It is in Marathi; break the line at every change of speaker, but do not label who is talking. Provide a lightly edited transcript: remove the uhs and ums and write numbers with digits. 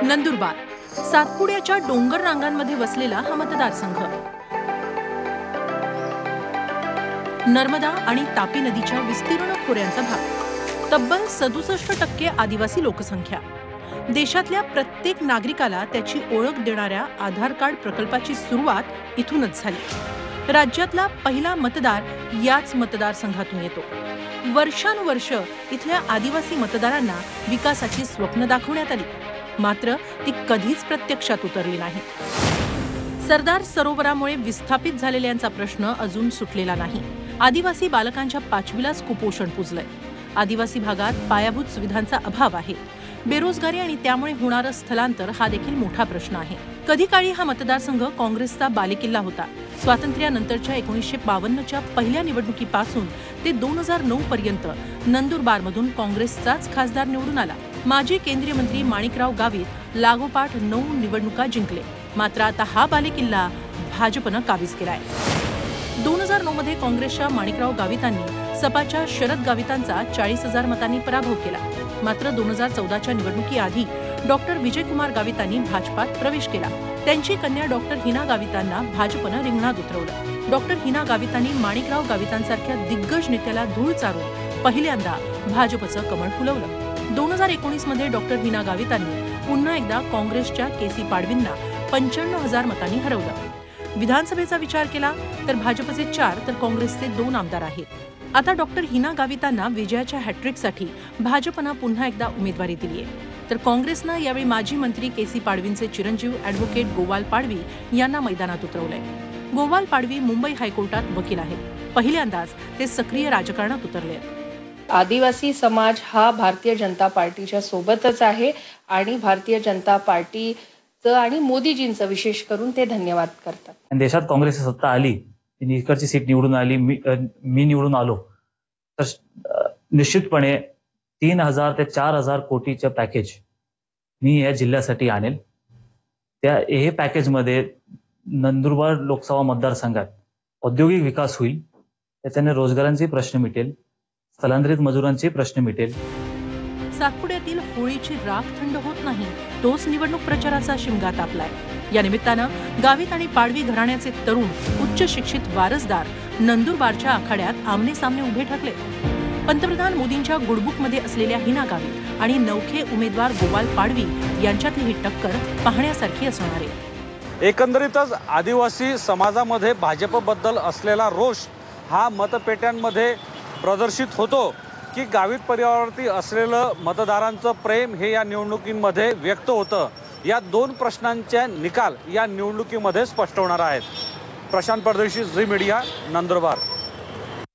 नंदुरबार सातपुड्याच्या डोंगर रांगांमध्ये वसलेला हा मतदारसंघ नर्मदा आणि तापी नदीच्या विस्तीर्ण खोऱ्यांचा भाग। तब्बल 67% आदिवासी लोकसंख्या। देशातल्या प्रत्येक नागरिकाला त्याची ओळख देणाऱ्या आधार कार्ड प्रकल्पाची सुरुवात इथूनच झाली। राज्यातला पहिला मतदार याच मतदारसंघातून येतो। वर्षानुवर्ष इथल्या आदिवासी मतदारांना विकासाची स्वप्न दाखवण्यात आली, मात्र ती कधीच प्रत्यक्षात उतरली नाही। सरदार सरोवरामुळे विस्थापित झालेल्यांचा प्रश्न अजून सुटलेला नाही। आदिवासी बालकांच्या 5वीलाच कुपोषण पुजलंय। आदिवासी भागात पायाभूत सुविधांचा अभाव आहे। बेरोजगारी आणि त्यामुळे होणारं स्थलांतर हा देखील मोठा प्रश्न आहे। कधी काळी हा मतदारसंघ काँग्रेसचा बालेकिल्ला होता। स्वातंत्र्यानंतरच्या 1952च्या पहिल्या निवडणुकीपासून ते 2009 पर्यंत नंदुरबारमधून काँग्रेसचाच खासदार निवडून आला। माजी केंद्रीय मंत्री माणिकराव गावित लागोपाठ 9 निवडणुका जिंकले, मात्र आता हा बालेकिल्ला भाजपनं काबीज केलाय। 2009 मध्ये काँग्रेसच्या माणिकराव गावितांनी सपाच्या शरद गावितांचा 40,000 मतांनी पराभव केला, मात्र 2014च्या निवडणुकीआधी डॉक्टर विजयकुमार गावितांनी भाजपात प्रवेश केला। त्यांची कन्या डॉक्टर हिना गावितांना भाजपनं रिंगणात उतरवलं। डॉक्टर हिना गावितांनी माणिकराव गावितांसारख्या दिग्गज नेत्याला धूळ चारून पहिल्यांदा भाजपचं कमळ फुलवलं। 2019 मध्ये डॉक्टर हिना गावितांनी पुन्हा एकदा काँग्रेसच्या केसी पाडवींना 95,000 मतांनी हरवलं। विधानसभेचा विचार केला तर भाजपचे 4 तर काँग्रेसचे 2 आमदार आहेत। आता डॉक्टर हिना गावितांना विजयाच्या हॅट्रिकसाठी भाजपनं पुन्हा एकदा उमेदवारी दिली आहे, तर काँग्रेसनं यावेळी माजी मंत्री केसी पाडवींचे चिरंजीव ॲडव्होकेट गोवाल पाडवी यांना मैदानात उतरवलंय। गोवाल पाडवी मुंबई हायकोर्टात वकील आहेत। पहिल्यांदाच ते सक्रिय राजकारणात उतरले आहेत।
आदिवासी समाज हा भारतीय जनता पार्टीच्या सोबतच आहे आणि भारतीय जनता पार्टीचं आणि मोदीजींचं विशेष करून ते धन्यवाद करतात।
देशात काँग्रेसची सत्ता आली, इकडची सीट निवडून आली, मी निवडून आलो, तर निश्चितपणे 3,000 ते 4,000 कोटीचं पॅकेज मी या जिल्ह्यासाठी आणेल। हे पॅकेजमध्ये नंदुरबार लोकसभा मतदारसंघात औद्योगिक विकास होईल, त्याच्याने रोजगारांचे प्रश्न मिटेल, स्थलांतरित मजुरांचे प्रश्न मिटेल।
सातपुड्यातील होळीची राख थंड होत नाही, तोच निवडणूक प्रचाराचा शिमगा तापलाय। या निमित्तानं गावित आणि पाडवी घराण्याचे तरुण उच्च शिक्षित वारसदार नंदुरबारच्या आखाड्यात आमने सामने उभे ठरले। पंतप्रधान मोदींच्या गुडबुकमध्ये असलेल्या हिना गावित आणि नवखे उमेदवार गोवाल पाडवी यांच्यातली ही टक्कर पाहण्यासारखी असणार आहे।
एकंदरीतच आदिवासी समाजामध्ये भाजपबद्दल असलेला रोष हा मतपेट्यांमध्ये प्रदर्शित होतो की गावित परिवारावरती असलेलं मतदारांचं प्रेम हे या निवडणुकीमध्ये व्यक्त होतं। या 2 प्रश्नांचे निकाल या निवडणुकीमध्ये स्पष्ट होणार आहेत। प्रशांत परदेशी, झी मीडिया, नंदुरबार।